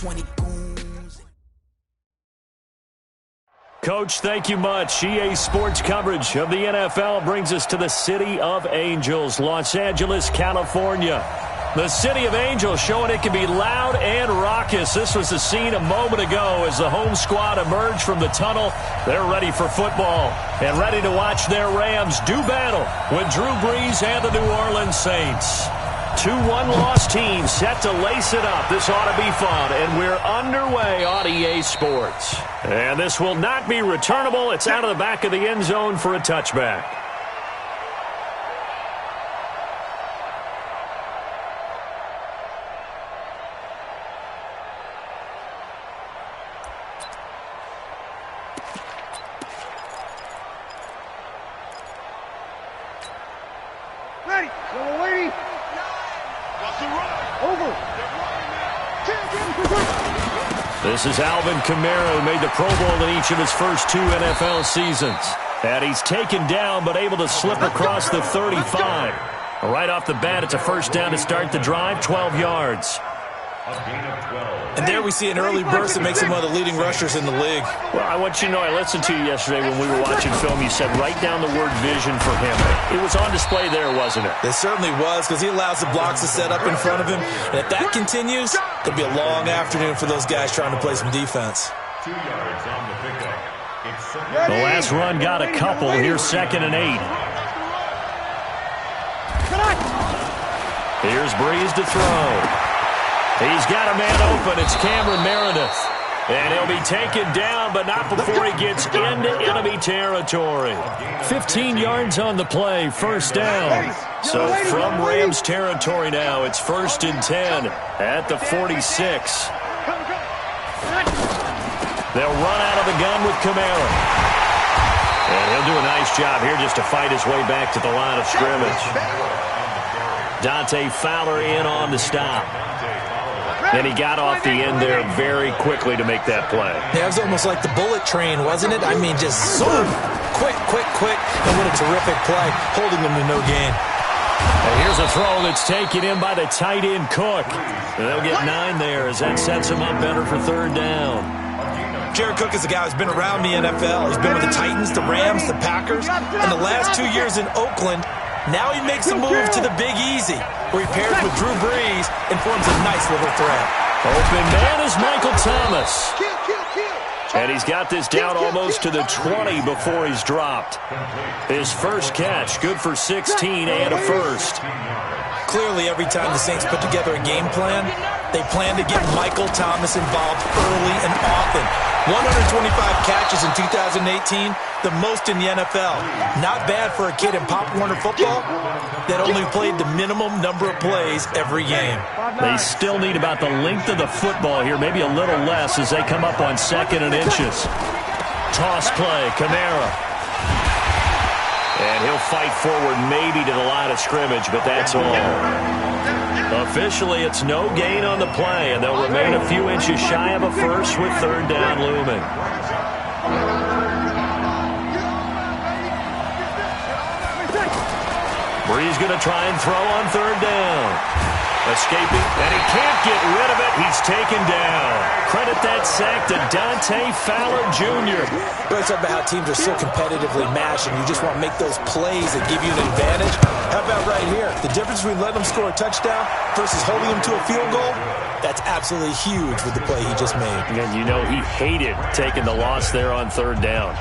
20 goons. Coach, thank you much. EA Sports coverage of the NFL brings us to the City of Angels, Los Angeles, California. The City of Angels showing it can be loud and raucous. This was the scene a moment ago as the home squad emerged from the tunnel. They're ready for football and ready to watch their Rams do battle with Drew Brees and the New Orleans Saints. 2 one-loss teams set to lace it up. This ought to be fun, and we're underway on EA Sports. And this will not be returnable. It's out of the back of the end zone for a touchback. Ready. Little lady. Over. This is Alvin Kamara, who made the Pro Bowl in each of his first 2 NFL seasons. And he's taken down, but able to slip across the 35. Right off the bat, it's a first down to start the drive, 12 yards. And there we see an early burst that makes him one of the leading rushers in the league. Well, I want you to know, I listened to you yesterday when we were watching film. You said write down the word vision for him. It was on display there, wasn't it? It certainly was, because he allows the blocks to set up in front of him. And if that continues, it'll be a long afternoon for those guys trying to play some defense. 2 yards on the pickup. The last run got a couple. Here's 2nd and 8. Here's Brees to throw. He's got a man open. It's Cameron Meredith. And he'll be taken down, but not before he gets into enemy territory. 15 yards on the play, first down. So from Rams territory now, it's 1st and 10 at the 46. They'll run out of the gun with Kamara. And he'll do a nice job here just to fight his way back to the line of scrimmage. Dante Fowler in on the stop. And he got off the end there very quickly to make that play. Yeah, it was almost like the bullet train, wasn't it? I mean, just zoom, quick. And what a terrific play, holding them to no gain. And here's a throw that's taken in by the tight end Cook. And they'll get 9 there as that sets him up better for 3rd down. Jared Cook is a guy who's been around the NFL. He's been with the Titans, the Rams, the Packers, and the last 2 years in Oakland. Now he makes the move to the Big Easy, where he pairs with Drew Brees and forms a nice little threat. Open man is Michael Thomas. And he's got this down almost to the 20 before he's dropped. His first catch, good for 16 and a first. Clearly, every time the Saints put together a game plan, they plan to get Michael Thomas involved early and often. 125 catches in 2018, the most in the NFL. Not bad for a kid in Pop Warner football that only played the minimum number of plays every game. They still need about the length of the football here, maybe a little less as they come up on 2nd and inches. Toss play, Kamara. And he'll fight forward maybe to the line of scrimmage, but that's all. Officially, it's no gain on the play, and they'll remain a few inches shy of a first with 3rd down looming. Brees going to try and throw on 3rd down. Escaping, and he can't get rid of it. He's taken down. Credit that sack to Dante Fowler Jr. We're talking about how teams are so competitively matched, and you just want to make those plays that give you an advantage. How about right here? The difference between letting them score a touchdown versus holding them to a field goal, that's absolutely huge with the play he just made. And you know he hated taking the loss there on 3rd down.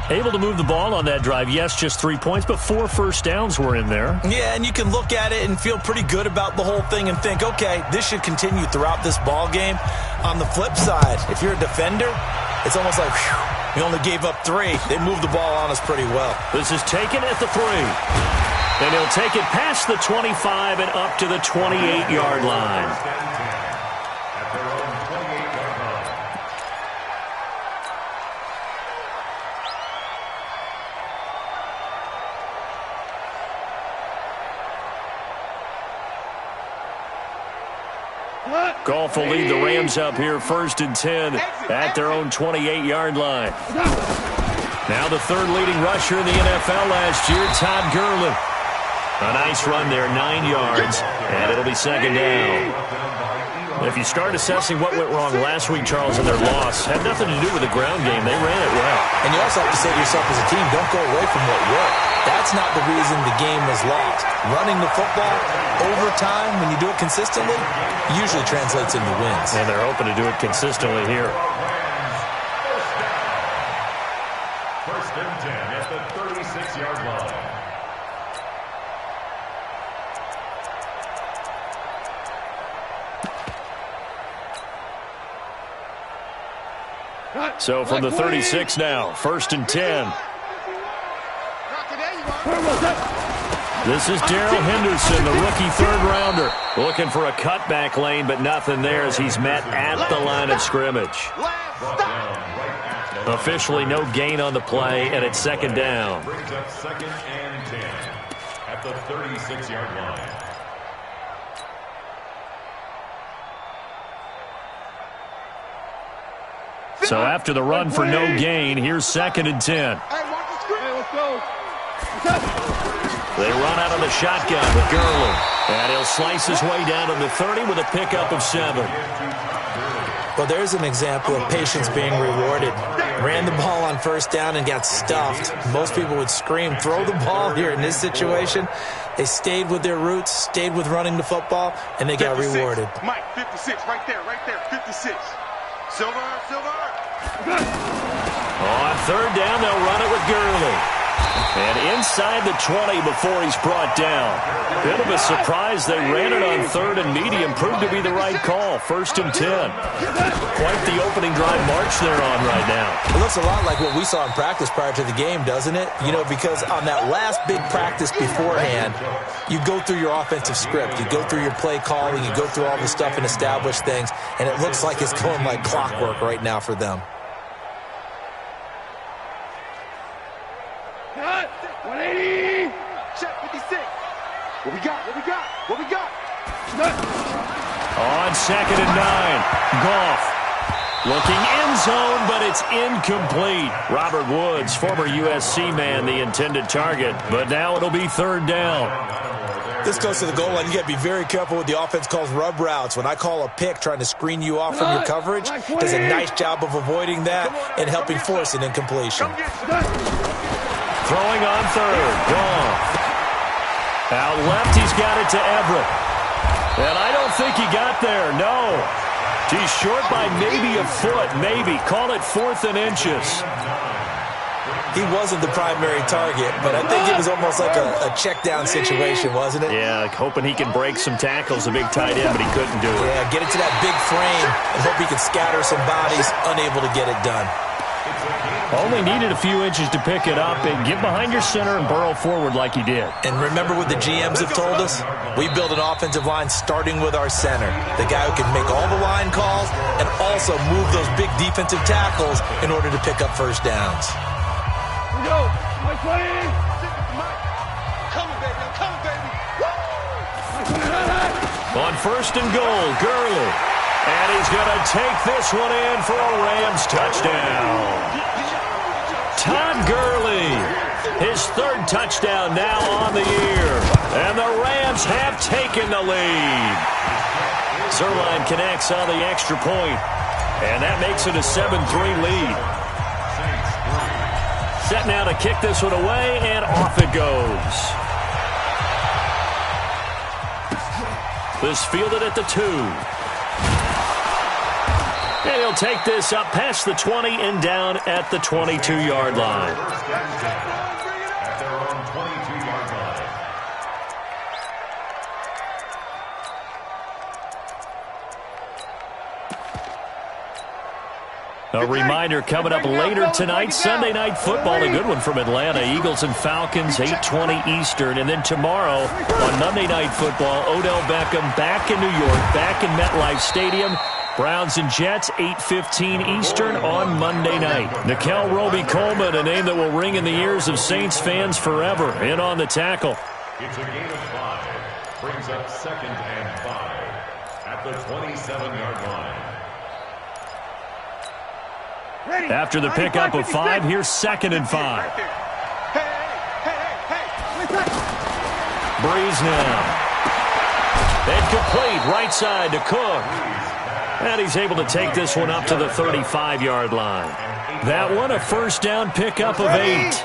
Able to move the ball on that drive. Yes, just 3 points, but 4 first downs were in there. Yeah, and you can look at it and feel pretty good about the whole thing and think, okay, this should continue throughout this ball game. On the flip side, if you're a defender, it's almost like, whew, we only gave up 3. They moved the ball on us pretty well. This is taken at the 3. And he'll take it past the 25 and up to the 28-yard line. Goff will lead the Rams up here 1st and 10 at their own 28-yard line. Now the 3rd leading rusher in the NFL last year, Todd Gurley. A nice run there, 9 yards, and it'll be 2nd down. If you start assessing what went wrong last week, Charles, in their loss, had nothing to do with the ground game. They ran it well. And you also have to say to yourself as a team, don't go away from what worked. That's not the reason the game was lost. Running the football over time, when you do it consistently, usually translates into wins. And they're hoping to do it consistently here. First and 10 at the 36-yard line. So from the 36 now, first and 10. This is Darrell Henderson, the rookie third-rounder, looking for a cutback lane, but nothing there as he's met at the line of scrimmage. Officially no gain on the play, and it's second down. Brings up second and 10 at the 36-yard line. So after the run for no gain, here's second and 10. They run out of the shotgun with Gurley. And he'll slice his way down to the 30 with a pickup of 7. Well, there's an example of patience being rewarded. Ran the ball on first down and got stuffed. Most people would scream, throw the ball here in this situation. They stayed with their roots, stayed with running the football, and they got rewarded. Mike, 56, right there, 56. Silver. On third down, they'll run it with Gurley. And inside the 20 before he's brought down. Bit of a surprise. They ran it on third and medium. Proved to be the right call. First and 10. Quite the opening drive march they're on right now. It looks a lot like what we saw in practice prior to the game, doesn't it? You know, because on that last big practice beforehand, you go through your offensive script. You go through your play calling. You go through all the stuff and establish things. And it looks like it's going like clockwork right now for them. 180. Check 56. What we got? On second and 9, Goff looking end zone, but it's incomplete. Robert Woods, former USC man, the intended target, but now it'll be third down. This goes to the goal line. You got to be very careful with the offense calls rub routes. When I call a pick trying to screen you off from your coverage, does a nice job of avoiding that and helping force an incompletion. Throwing on third, Goff. Out left, he's got it to Everett. And I don't think he got there, no. He's short by maybe a foot, maybe. Call it 4th and inches. He wasn't the primary target, but I think it was almost like a check down situation, wasn't it? Yeah, like hoping he can break some tackles, a big tight end, but he couldn't do it. Yeah, get it to that big frame and hope he can scatter some bodies, unable to get it done. Only needed a few inches to pick it up and get behind your center and burrow forward like he did. And remember what the GMs have told us? We build an offensive line starting with our center, the guy who can make all the line calls and also move those big defensive tackles in order to pick up first downs. Here we go. Mike 20. Coming, baby. On first and goal, Gurley. And he's going to take this one in for a Rams touchdown. Todd Gurley, his third touchdown now on the year. And the Rams have taken the lead. Zerline connects on the extra point, and that makes it a 7-3 lead. Set now to kick this one away, and off it goes. This fielded at the 2. And he'll take this up past the 20 and down at the 22-yard line. At their own 22-yard line. A reminder coming up later tonight, Sunday Night Football, a good one from Atlanta. Eagles and Falcons, 8:20 Eastern. And then tomorrow on Monday Night Football, Odell Beckham back in New York, back in MetLife Stadium. Browns and Jets, 8:15 Eastern on Monday night. Nickel Roby-Coleman, a name that will ring in the ears of Saints fans forever, in on the tackle. It's a gain of 5. Brings up second and 5 at the 27-yard line. After the pickup of 5, here's second and 5. Breeze now. And complete right side to Cook. And he's able to take this one up to the 35-yard line. That one a first down pickup of 8.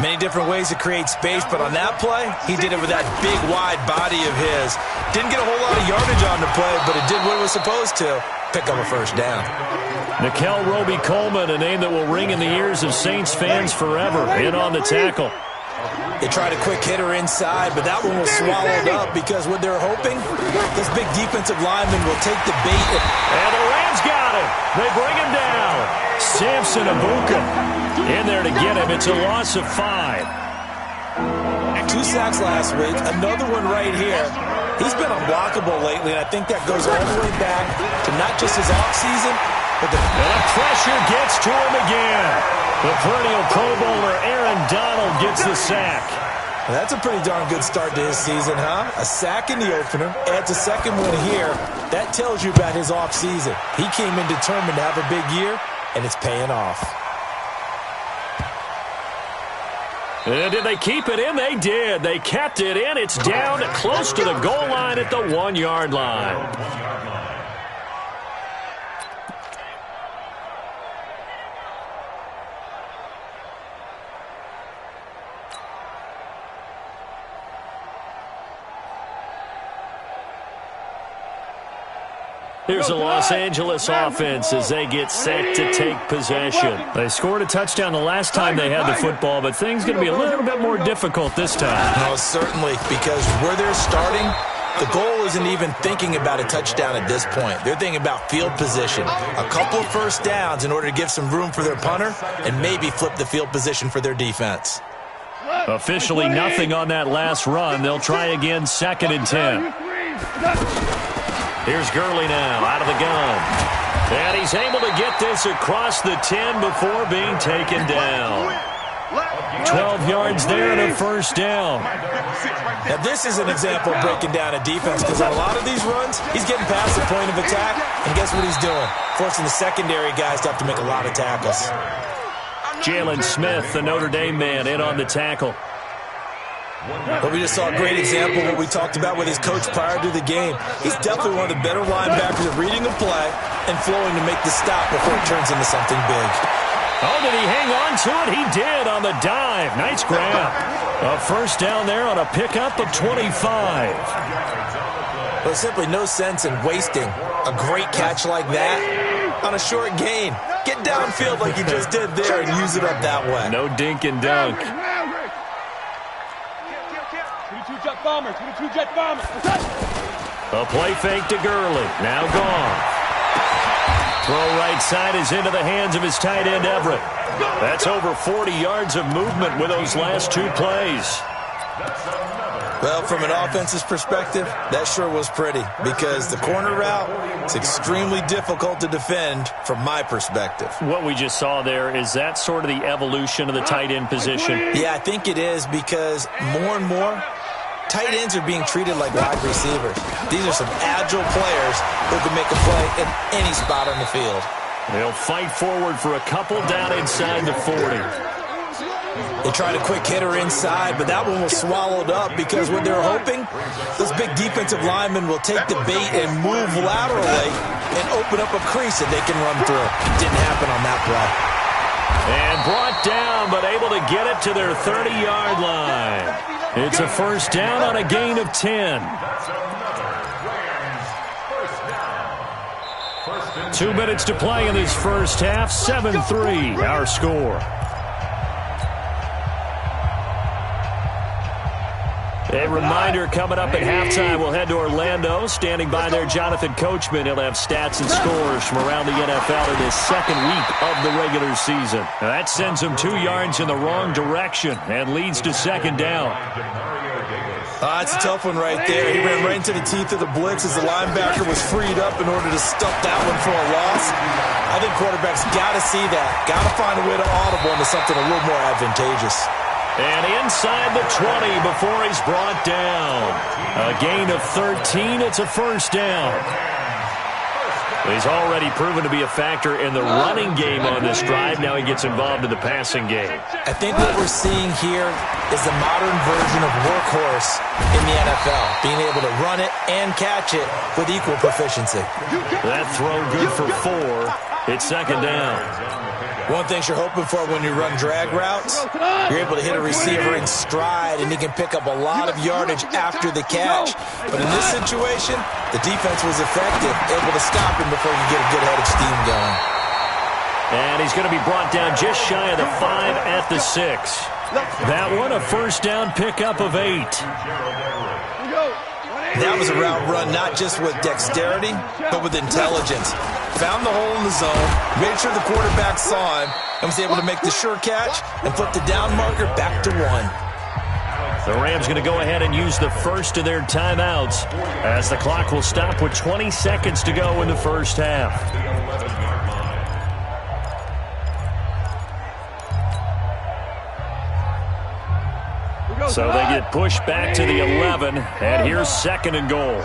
Many different ways to create space, but on that play, he did it with that big, wide body of his. Didn't get a whole lot of yardage on the play, but it did what it was supposed to. Pick up a first down. Nickel Roby-Coleman, a name that will ring in the ears of Saints fans forever, in on the tackle. They tried a quick hitter inside, but that one was swallowed up because what they're hoping, this big defensive lineman will take the bait. And the Rams got him. They bring him down. Samson Abuka in there to get him. It's a loss of 5. 2 sacks last week, another one right here. He's been unblockable lately, and I think that goes all the way back to not just his offseason, but the pressure gets to him again. The perennial Pro Bowler Aaron Donald gets the sack. Well, that's a pretty darn good start to his season, huh? A sack in the opener, adds a second one here. That tells you about his offseason. He came in determined to have a big year, and it's paying off. And did they keep it in? They did. They kept it in. It's down close to the goal line at the 1-yard line. Here's the Los Angeles offense as they get set to take possession. They scored a touchdown the last time they had the football, but things going to be a little bit more difficult this time. No, certainly, because where they're starting, the goal isn't even thinking about a touchdown at this point. They're thinking about field position. A couple of first downs in order to give some room for their punter and maybe flip the field position for their defense. Officially nothing on that last run. They'll try again, 2nd and 10. Here's Gurley now, out of the gun. And he's able to get this across the 10 before being taken down. 12 yards there and a first down. Now, this is an example of breaking down a defense because on a lot of these runs, he's getting past the point of attack, and guess what he's doing? Forcing the secondary guys to have to make a lot of tackles. Jalen Smith, the Notre Dame man, in on the tackle. But we just saw a great example of what we talked about with his coach prior to the game. He's definitely one of the better linebackers at reading a play and flowing to make the stop before it turns into something big. Oh, did he hang on to it? He did on the dive. Nice grab. A first down there on a pickup of 25. Well, there's simply no sense in wasting a great catch like that on a short gain. Get downfield like you just did there and use it up that way. No dink and dunk. 22-jet bomber, 22-jet bomber. A play fake to Gurley. Now gone. Throw right side is into the hands of his tight end, Everett. That's over 40 yards of movement with those last 2 plays. Well, from an offense's perspective, that sure was pretty because the corner route is extremely difficult to defend from my perspective. What we just saw there, is that sort of the evolution of the tight end position? Yeah, I think it is because more and more, tight ends are being treated like wide receivers. These are some agile players who can make a play in any spot on the field. They'll fight forward for a couple down inside the 40. They tried a quick hitter inside, but that one was swallowed up because what they're hoping, this big defensive lineman will take the bait and move laterally and open up a crease that they can run through. Didn't happen on that play. And brought down, but able to get it to their 30-yard line. It's a first down on a gain of 10. 2 minutes to play in this first half. 7-3, our score. A reminder, coming up at halftime, we'll head to Orlando. Standing by there, Jonathan Coachman. He'll have stats and scores from around the NFL in his second week of the regular season. Now, that sends him 2 yards in the wrong direction and leads to second down. That's a tough one right there. He ran right into the teeth of the blitz as the linebacker was freed up in order to stuff that one for a loss. I think quarterbacks got to see that. Got to find a way to audible into something a little more advantageous. And inside the 20 before he's brought down. A gain of 13. It's a first down. He's already proven to be a factor in the running game on this drive. Now he gets involved in the passing game. I think what we're seeing here is the modern version of workhorse in the NFL, being able to run it and catch it with equal proficiency. That throw good for 4. It's second down. One thing you're hoping for when you run drag routes, you're able to hit a receiver in stride, and he can pick up a lot of yardage after the catch. But in this situation, the defense was effective, able to stop him before you get a good head of steam going. And he's going to be brought down just shy of the 5 at the 6. That one, a first down pickup of 8. That was a route run not just with dexterity, but with intelligence. Found the hole in the zone, made sure the quarterback saw him, and was able to make the sure catch and flip the down marker back to 1. The Rams going to go ahead and use the first of their timeouts as the clock will stop with 20 seconds to go in the first half. So they get pushed back to the 11, and here's second and goal.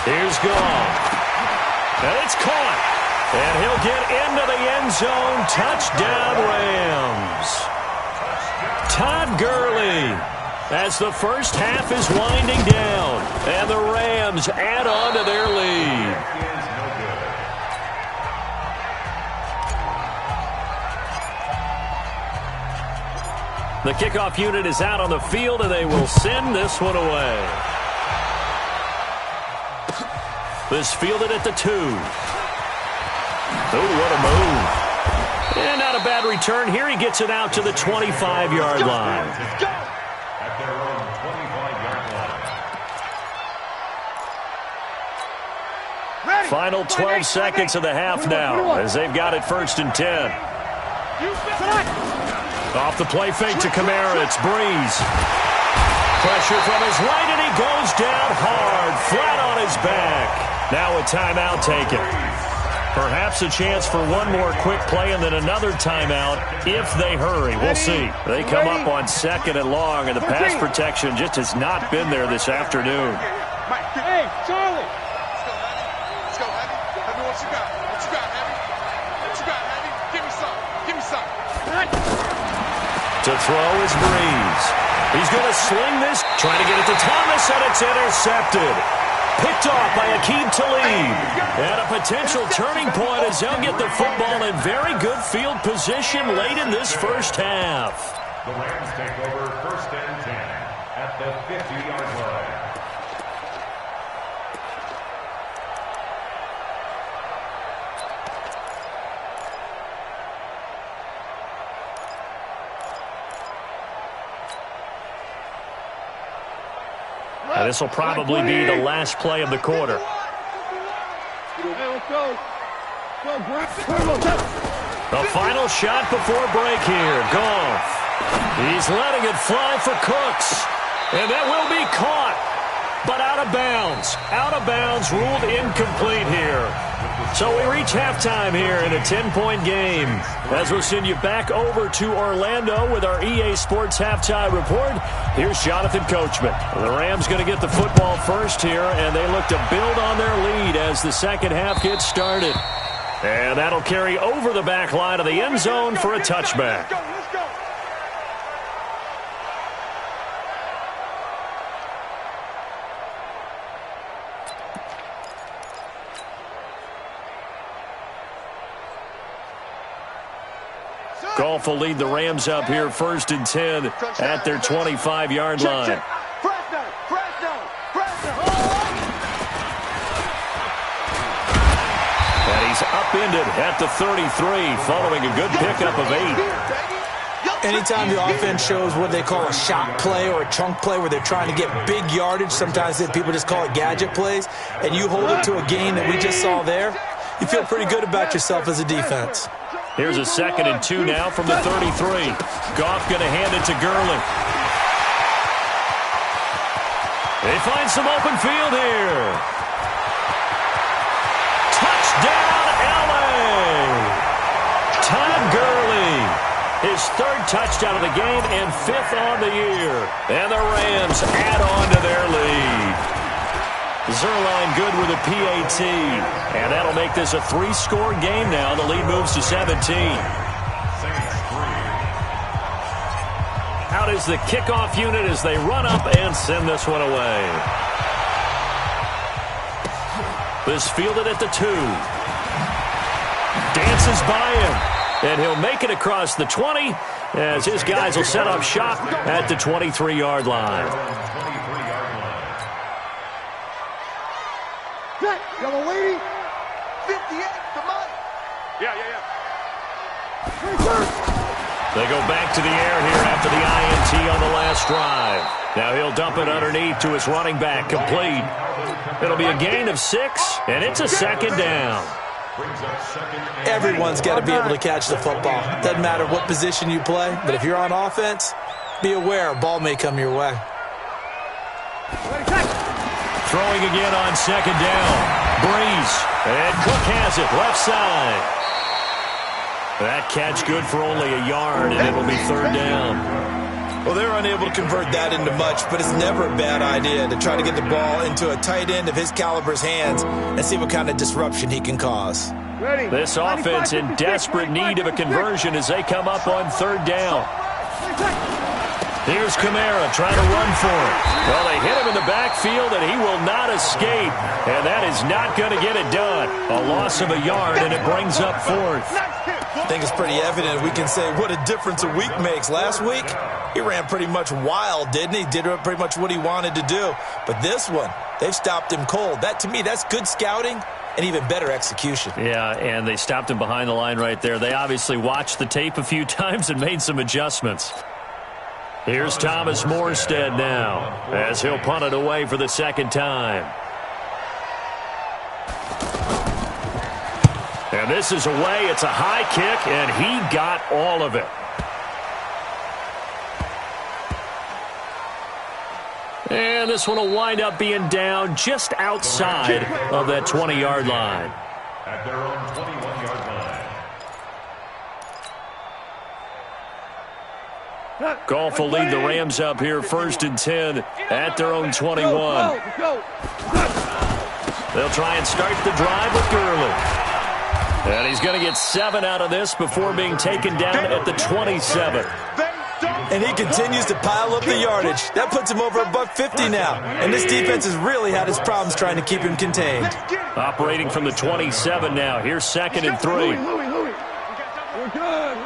Here's Goff. And it's caught. And he'll get into the end zone. Touchdown, Rams. Todd Gurley as the first half is winding down. And the Rams add on to their lead. The kickoff unit is out on the field, and they will send this one away. This fielded at the 2. Oh, what a move. And not a bad return here. He gets it out to the 25-yard line. At their own 25-yard line. Final 12 seconds of the half now as they've got it first and 10. Off the play fake to Kamara. It's Breeze. Pressure from his right, and he goes down hard, flat on his back. Now a timeout taken. Perhaps a chance for one more quick play and then another timeout if they hurry. We'll see. They come up on second and long, and the pass protection just has not been there this afternoon. Hey, Charlie. Let's go, Heavy. Heavy, what you got? What you got, Heavy? What you got, Heavy? Give me some. Give me some. To throw is Breeze. He's going to sling this, trying to get it to Thomas, and it's intercepted. Picked off by Aqib Talib. And a potential turning point as they'll get the football in very good field position late in this first half. The Rams take over first and 10 at the 50-yard line. And this will probably be the last play of the quarter. The final shot before break here. Goff. He's letting it fly for Cooks. And that will be caught. But out of bounds. Out of bounds, ruled incomplete here. So we reach halftime here in a 10-point game. As we'll send you back over to Orlando with our EA Sports Halftime Report, here's Jonathan Coachman. The Rams going to get the football first here, and they look to build on their lead as the second half gets started. And that'll carry over the back line of the end zone for a touchback. Goff will lead the Rams up here first and 10 at their 25-yard line. And he's upended at the 33 following a good pickup of 8. Anytime the offense shows what they call a shot play or a chunk play where they're trying to get big yardage, sometimes people just call it gadget plays, and you hold it to a gain that we just saw there, you feel pretty good about yourself as a defense. Here's a 2nd and 2 now from the 33. Goff going to hand it to Gurley. They find some open field here. Touchdown, L.A. Todd Gurley. His 3rd touchdown of the game and 5th on the year. And the Rams add on to their lead. Zerline good with a PAT. And that'll make this a 3-score game now. The lead moves to 17. Out is the kickoff unit as they run up and send this one away. This fielded at the 2. Dances by him. And he'll make it across the 20 as his guys will set up shop at the 23-yard line. Yellow lady. 58. Come on. Yeah. They go back to the air here after the INT on the last drive. Now he'll dump it underneath to his running back, complete. It'll be a gain of 6, and it's a second down. Everyone's got to be able to catch the football. Doesn't matter what position you play, but if you're on offense, be aware a ball may come your way. Throwing again on second down. Breeze. And Cook has it left side. That catch good for only a yard, and it'll be third down. Well, they're unable to convert that into much, but it's never a bad idea to try to get the ball into a tight end of his caliber's hands and see what kind of disruption he can cause. This offense in desperate need of a conversion as they come up on third down. Here's Kamara trying to run for it. Well, they hit him in the backfield, and he will not escape. And that is not going to get it done. A loss of a yard, and it brings up fourth. I think it's pretty evident we can say what a difference a week makes. Last week, he ran pretty much wild, didn't he? Did pretty much what he wanted to do. But this one, they've stopped him cold. That, to me, that's good scouting and even better execution. Yeah, and they stopped him behind the line right there. They obviously watched the tape a few times and made some adjustments. Here's Thomas Morstead now as he'll punt it away for the second time. And this is away. It's a high kick, and he got all of it. And this one will wind up being down just outside of that 20-yard line. At their own 21-yard line. Goff will lead the Rams up here first and 10 at their own 21. They'll try and start the drive with Gurley. And he's going to get 7 out of this before being taken down at the 27. And he continues to pile up the yardage. That puts him over $150 now. And this defense has really had its problems trying to keep him contained. Operating from the 27 now. Here's second and 3. We're good.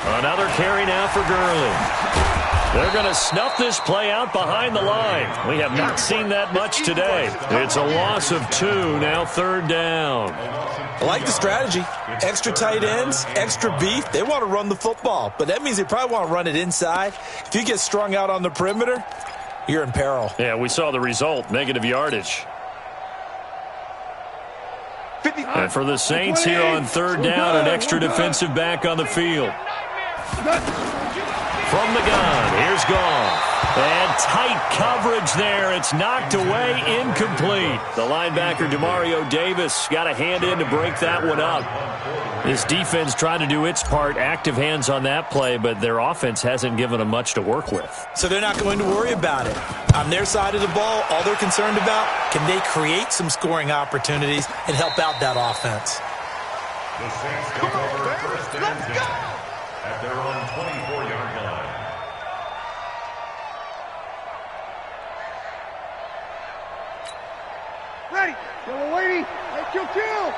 Another carry now for Gurley. They're going to snuff this play out behind the line. We have not seen that much today. It's a loss of 2, now third down. I like the strategy. Extra tight ends, extra beef. They want to run the football, but that means they probably want to run it inside. If you get strung out on the perimeter, you're in peril. Yeah, we saw the result, negative yardage. And for the Saints here on third down, an extra defensive back on the field. From the gun, here's Goff. And tight coverage there. It's knocked away, incomplete. The linebacker, Demario Davis, got a hand in to break that one up. This defense trying to do its part, active hands on that play, but their offense hasn't given them much to work with. So they're not going to worry about it. On their side of the ball, all they're concerned about, can they create some scoring opportunities and help out that offense? The Saints take over first and 10 at their own 24-yard line. Ready. Yellow lady. Hey, kill.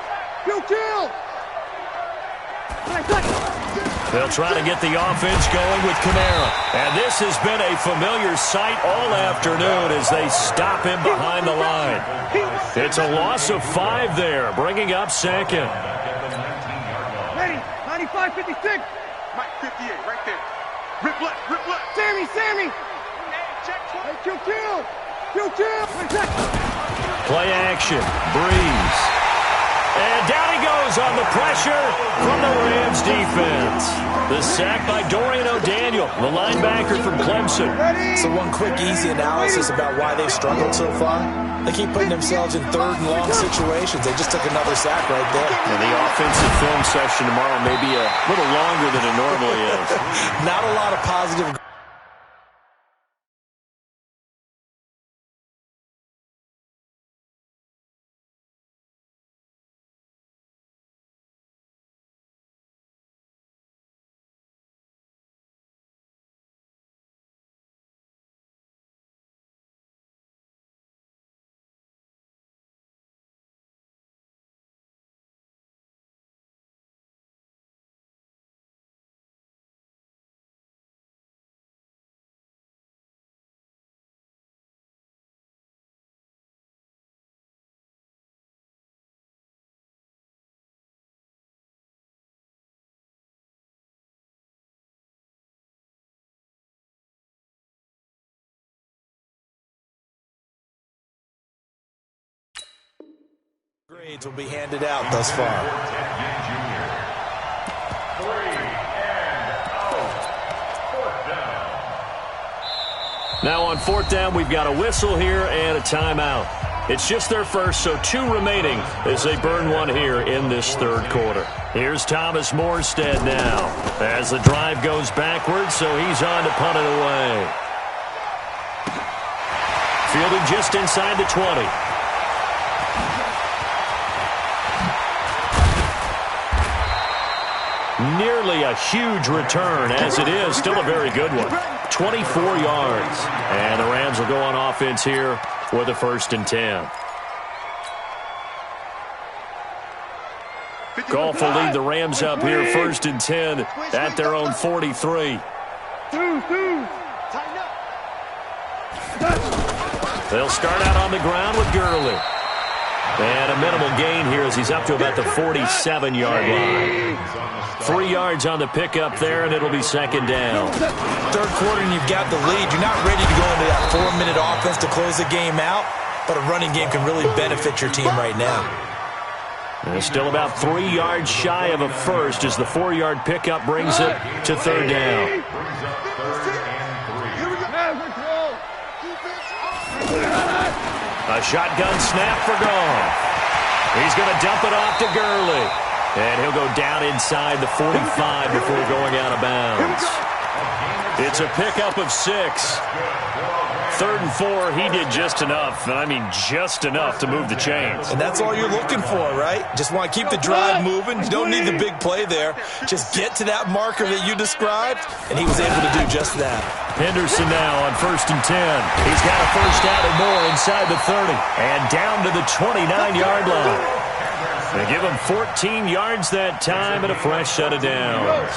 They'll try to get the offense going with Kamara. And this has been a familiar sight all afternoon as they stop him behind the line. It's a loss of 5 there, bringing up second. Ready. 95, 56. Mike, 58, right there. Rip left. Sammy. Hey, kill. Play action. Breeze. And down he goes on the pressure from the Rams defense. The sack by Dorian O'Daniel, the linebacker from Clemson. So one quick, easy analysis about why they've struggled so far. They keep putting themselves in third and long situations. They just took another sack right there. And the offensive film session tomorrow may be a little longer than it normally is. Not a lot of positive Grades will be handed out thus far. Now on 4th down, we've got a whistle here and a timeout. It's just their first, so 2 remaining as they burn one here in this 3rd quarter. Here's Thomas Morstead now as the drive goes backwards, so he's on to punt it away. Fielding just inside the 20. Nearly a huge return as it is. Still a very good one. 24 yards. And the Rams will go on offense here with a 1st and 10. Goff will lead the Rams up here 1st and 10 at their own 43. They'll start out on the ground with Gurley. And a minimal gain here as he's up to about the 47-yard line. 3 yards on the pickup there, and it'll be 2nd down. 3rd quarter, and you've got the lead. You're not ready to go into that 4-minute offense to close the game out, but a running game can really benefit your team right now. And still about 3 yards shy of a first as the 4-yard pickup brings it to 3rd down. A shotgun snap for Goff. He's going to dump it off to Gurley. And he'll go down inside the 45 before going out of bounds. It's a pickup of 6. 3rd and 4, he did just enough, and I mean just enough to move the chains. And that's all you're looking for, right? Just want to keep the drive moving. You don't need the big play there. Just get to that marker that you described, and he was able to do just that. Henderson now on 1st and 10. He's got a first out and more inside the 30, and down to the 29-yard line. They give him 14 yards that time and a fresh set of downs.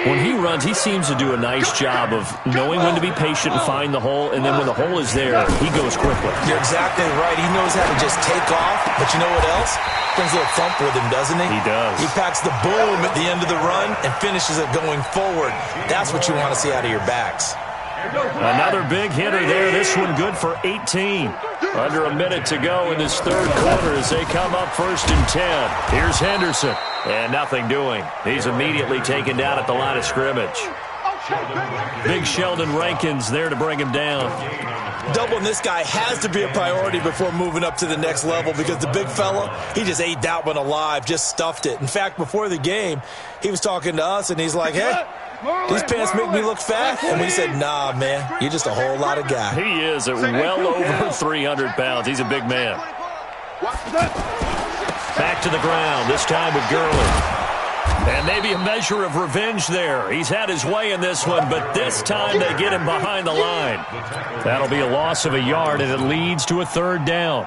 When he runs, he seems to do a nice job of knowing when to be patient and find the hole, and then when the hole is there, he goes quickly. You're exactly right. He knows how to just take off, but you know what else? Brings a little thump with him, doesn't he? He does. He packs the boom at the end of the run and finishes it going forward. That's what you want to see out of your backs. Another big hitter there. This one good for 18. Under a minute to go in this 3rd quarter as they come up 1st and 10. Here's Henderson. And nothing doing. He's immediately taken down at the line of scrimmage. Big Sheldon Rankins there to bring him down. Doubling this guy has to be a priority before moving up to the next level because the big fella, he just ate that one alive, just stuffed it. In fact, before the game, he was talking to us, and he's like, hey, these pants make me look fat. And we said, nah, man, you're just a whole lot of guy. He is at well over 300 pounds. He's a big man. Back to the ground, this time with Gurley. And maybe a measure of revenge there. He's had his way in this one, but this time they get him behind the line. That'll be a loss of a yard, and it leads to a 3rd down.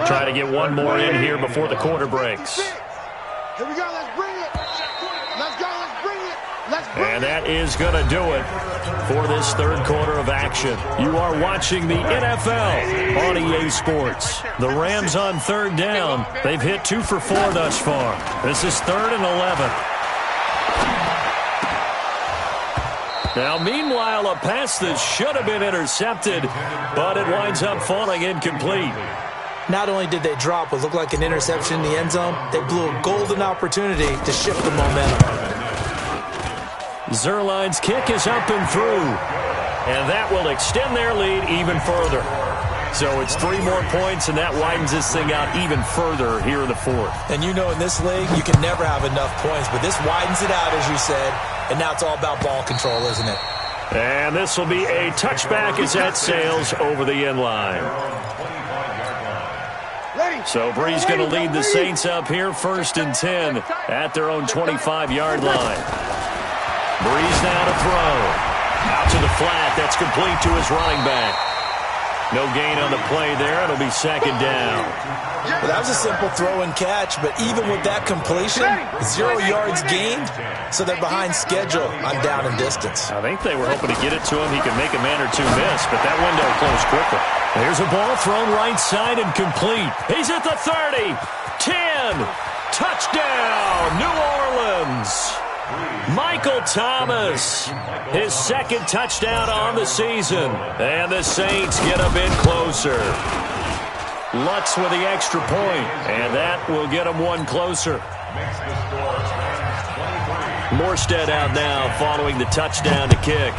Try to get one more in here before the quarter breaks. Here we go, let's bring it. Let's go, let's bring it. And that is going to do it for this 3rd quarter of action. You are watching the NFL on EA Sports. The Rams on 3rd down. They've hit 2 for 4 thus far. This is 3rd and 11. Now, meanwhile, a pass that should have been intercepted, but it winds up falling incomplete. Not only did they drop what looked like an interception in the end zone, they blew a golden opportunity to shift the momentum. Zerline's kick is up and through, and that will extend their lead even further. So it's 3 more points, and that widens this thing out even further here in the 4th. And you know in this league, you can never have enough points, but this widens it out, as you said, and now it's all about ball control, isn't it? And this will be a touchback as that sails over the end line. So Bree's going to lead the Saints up here, 1st and 10 at their own 25-yard line. Breeze now to throw. Out to the flat. That's complete to his running back. No gain on the play there. It'll be 2nd down. Well, that was a simple throw and catch, but even with that completion, 0 yards gained, so they're behind schedule on down and distance. I think they were hoping to get it to him. He could make a man or two miss, but that window closed quickly. There's a ball thrown right side and complete. He's at the 30. 10. Touchdown, New Orleans. Michael Thomas, his 2nd touchdown on the season. And the Saints get a bit closer. Lutz with the extra point, and that will get them one closer. Makes the score Rams 23. Morstead out now following the touchdown to kick.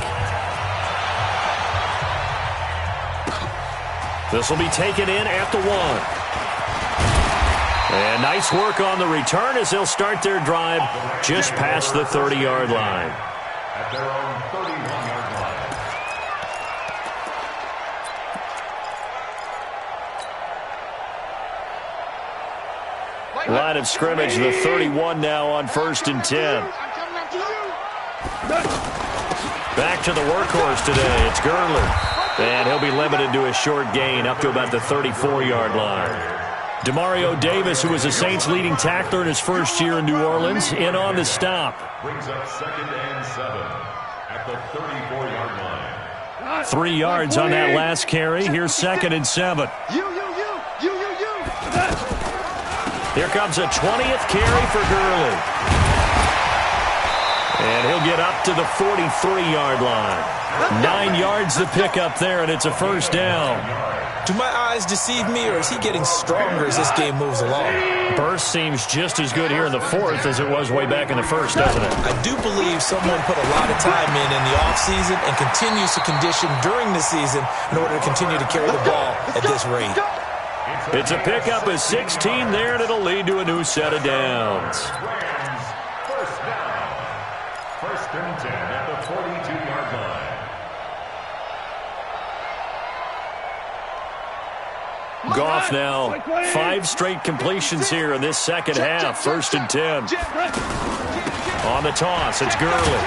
This will be taken in at the 1. And nice work on the return as they'll start their drive just past the 30-yard line. At their own 31-yard line. Line of scrimmage, the 31 now on 1st and 10. Back to the workhorse today. It's Gurley. And he'll be limited to a short gain up to about the 34-yard line. Demario Davis, who was the Saints' leading tackler in his first year in New Orleans, in on the stop. Brings up 2nd and 7 at the 34-yard line. 3 yards on that last carry. Here's 2nd and 7. Here comes a 20th carry for Gurley. And he'll get up to the 43-yard line. 9 yards to pick up there, and it's a first down. Do my eyes deceive me, or is he getting stronger as this game moves along? Burst seems just as good here in the 4th as it was way back in the 1st, doesn't it? I do believe someone put a lot of time in the offseason and continues to condition during the season in order to continue to carry the ball at this rate. It's a pickup of 16 there, and it'll lead to a new set of downs. Rams, first down. 1st and 10 at the 42-yard line. Goff now 5 straight completions here in this second half. 1st and 10. On the toss, it's Gurley.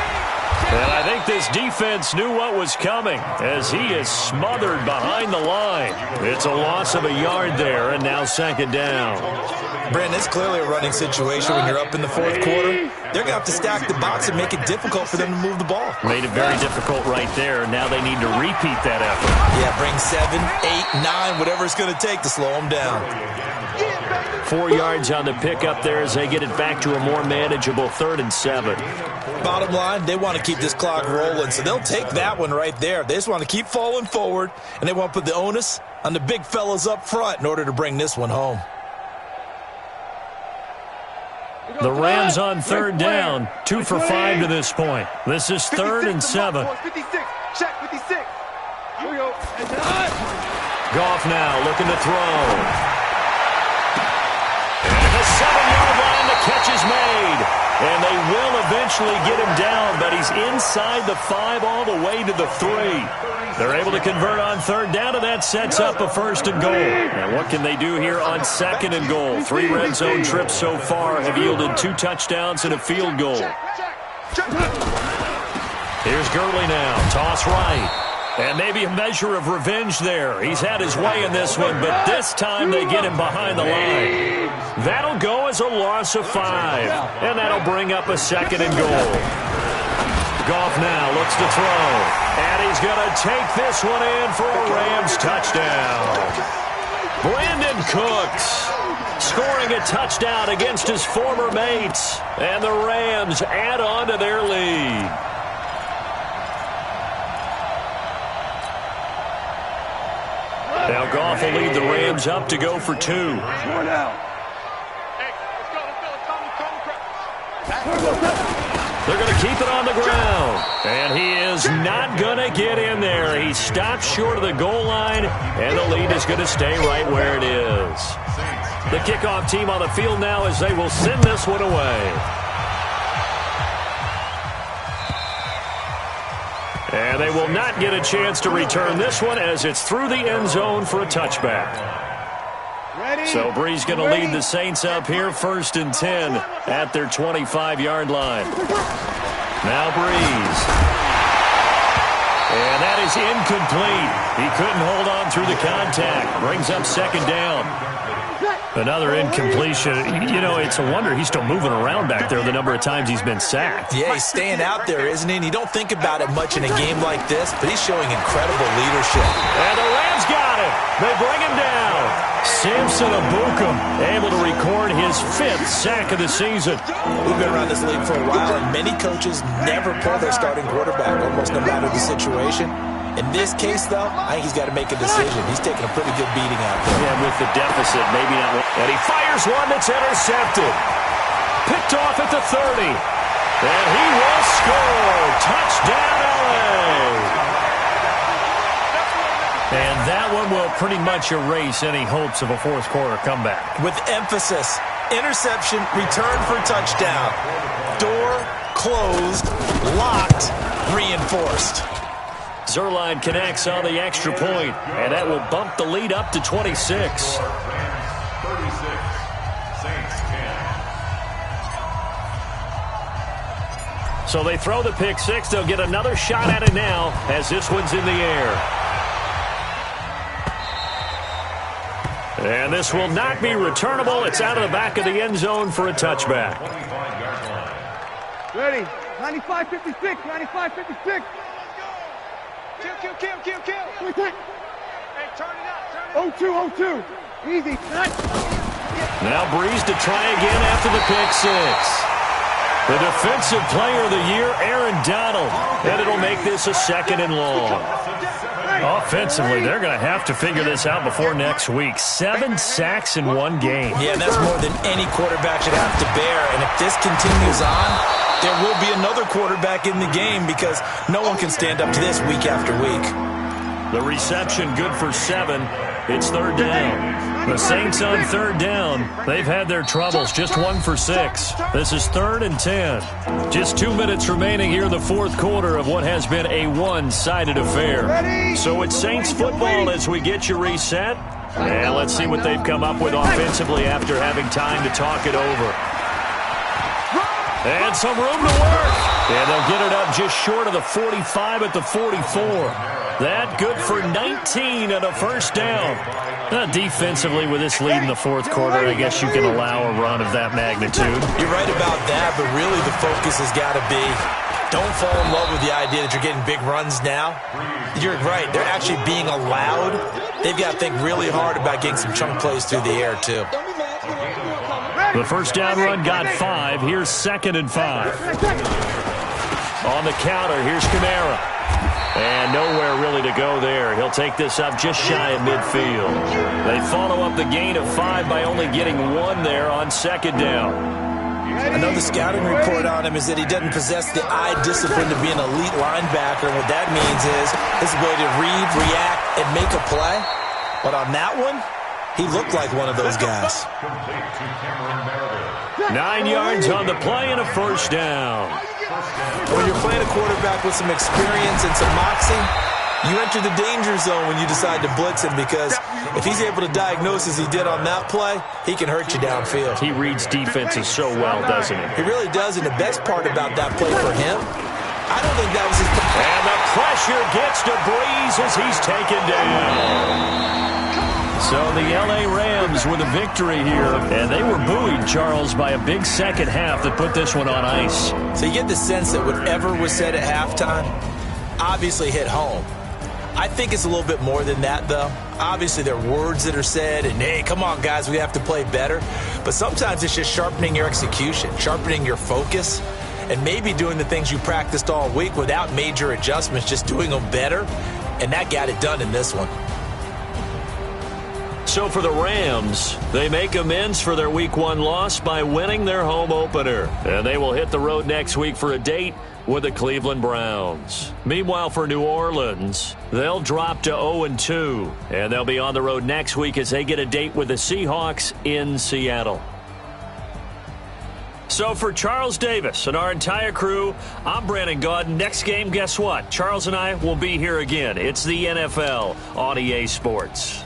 And I think this defense knew what was coming as he is smothered behind the line. It's a loss of a yard there, and now 2nd down. Brandon, it's clearly a running situation when you're up in the 4th quarter. They're going to have to stack the box and make it difficult for them to move the ball. Made it very difficult right there. Now they need to repeat that effort. Yeah, bring 7, 8, 9, whatever it's going to take to slow them down. 4 yards on the pickup there as they get it back to a more manageable 3rd and 7. Bottom line, they want to keep this clock rolling, so they'll take that one right there. They just want to keep falling forward, and they want to put the onus on the big fellas up front in order to bring this one home. The Rams on 3rd down, 2 for 5 to this point. This is 3rd and 7. 56. Check 56. Here we go. Goff now looking to throw. And the 7-yard line, the catch is made. And they will eventually get him down, but he's inside the 5 all the way to the 3. They're able to convert on 3rd down, and that sets up a 1st and goal. Now what can they do here on 2nd and goal? 3 red zone trips so far have yielded 2 touchdowns and a field goal. Here's Gurley now, toss right. And maybe a measure of revenge there. He's had his way in this one, but this time they get him behind the line. That'll go as a loss of 5, and that'll bring up a 2nd and goal. Goff now looks to throw, and he's going to take this one in for a Rams touchdown. Brandon Cooks scoring a touchdown against his former mates, and the Rams add on to their lead. Now Goff will lead the Rams up to go for 2. They're going to keep it on the ground. And he is not going to get in there. He stopped short of the goal line, and the lead is going to stay right where it is. The kickoff team on the field now as they will send this one away. And they will not get a chance to return this one as it's through the end zone for a touchback. So Brees going to lead the Saints up here, 1st and 10 at their 25-yard line. Now Brees. And that is incomplete. He couldn't hold on through the contact. Brings up 2nd down. Another incompletion. You know, it's a wonder he's still moving around back there the number of times he's been sacked. Yeah, he's staying out there, isn't he? And you don't think about it much in a game like this, but he's showing incredible leadership. And the Rams got him. They bring him down. Samson Abukum able to record his 5th sack of the season. We've been around this league for a while, and many coaches never pull their starting quarterback, almost no matter the situation. In this case, though, I think he's got to make a decision. He's taking a pretty good beating out there. Yeah, with the deficit. Maybe not. And he fires one that's intercepted. Picked off at the 30. And he will score. Touchdown, LA. And that one will pretty much erase any hopes of a fourth quarter comeback. With emphasis, interception, return for touchdown. Door closed, locked, reinforced. Zuerlein connects on the extra point, and that will bump the lead up to 26. Rams 36, Saints 10. So they throw the pick six. They'll get another shot at it now as this one's in the air. And this will not be returnable. It's out of the back of the end zone for a touchback. 25-yard line. Ready. 95-56. 95-56. Kill. Hey, turn it up. 0-2. Easy. Now Breeze to try again after the pick six. The defensive player of the year, Aaron Donald. And it'll make this a second and long. Offensively, they're going to have to figure this out before next week. 7 sacks in one game. Yeah, and that's more than any quarterback should have to bear. And if this continues on, there will be another quarterback in the game because no one can stand up to this week after week. The reception good for 7. It's third down. The Saints on third down. They've had their troubles. Just 1 for 6. This is 3rd and 10. Just 2 minutes remaining here in the fourth quarter of what has been a one-sided affair. So it's Saints football as we get you reset. And let's see what they've come up with offensively after having time to talk it over. And some room to work. And they'll get it up just short of the 45 at the 44. That good for 19 and a first down. Defensively, with this lead in the fourth quarter, I guess you can allow a run of that magnitude. You're right about that, but really the focus has got to be don't fall in love with the idea that you're getting big runs now. You're right. They're actually being allowed. They've got to think really hard about getting some chunk plays through the air, too. The first down run got 5. Here's 2nd and 5. On the counter, here's Kamara. And nowhere really to go there. He'll take this up just shy of midfield. They follow up the gain of 5 by only getting 1 there on 2nd down. Another scouting report on him is that he doesn't possess the eye discipline to be an elite linebacker. And what that means is his ability to read, react, and make a play. But on that one, he looked like one of those guys. 9 yards on the play and a first down. When you're playing a quarterback with some experience and some moxie, you enter the danger zone when you decide to blitz him because if he's able to diagnose as he did on that play, he can hurt you downfield. He reads defenses so well, doesn't he? He really does, and the best part about that play for him, I don't think that was his... And the pressure gets to Breeze as he's taken down. So the L.A. Rams with a victory here, and they were buoyed, Charles, by a big second half that put this one on ice. So you get the sense that whatever was said at halftime obviously hit home. I think it's a little bit more than that, though. Obviously, there are words that are said, and, hey, come on, guys, we have to play better. But sometimes it's just sharpening your execution, sharpening your focus, and maybe doing the things you practiced all week without major adjustments, just doing them better, and that got it done in this one. So for the Rams, they make amends for their Week 1 loss by winning their home opener. And they will hit the road next week for a date with the Cleveland Browns. Meanwhile, for New Orleans, they'll drop to 0-2. And they'll be on the road next week as they get a date with the Seahawks in Seattle. So for Charles Davis and our entire crew, I'm Brandon Gaudin. Next game, guess what? Charles and I will be here again. It's the NFL on EA Sports.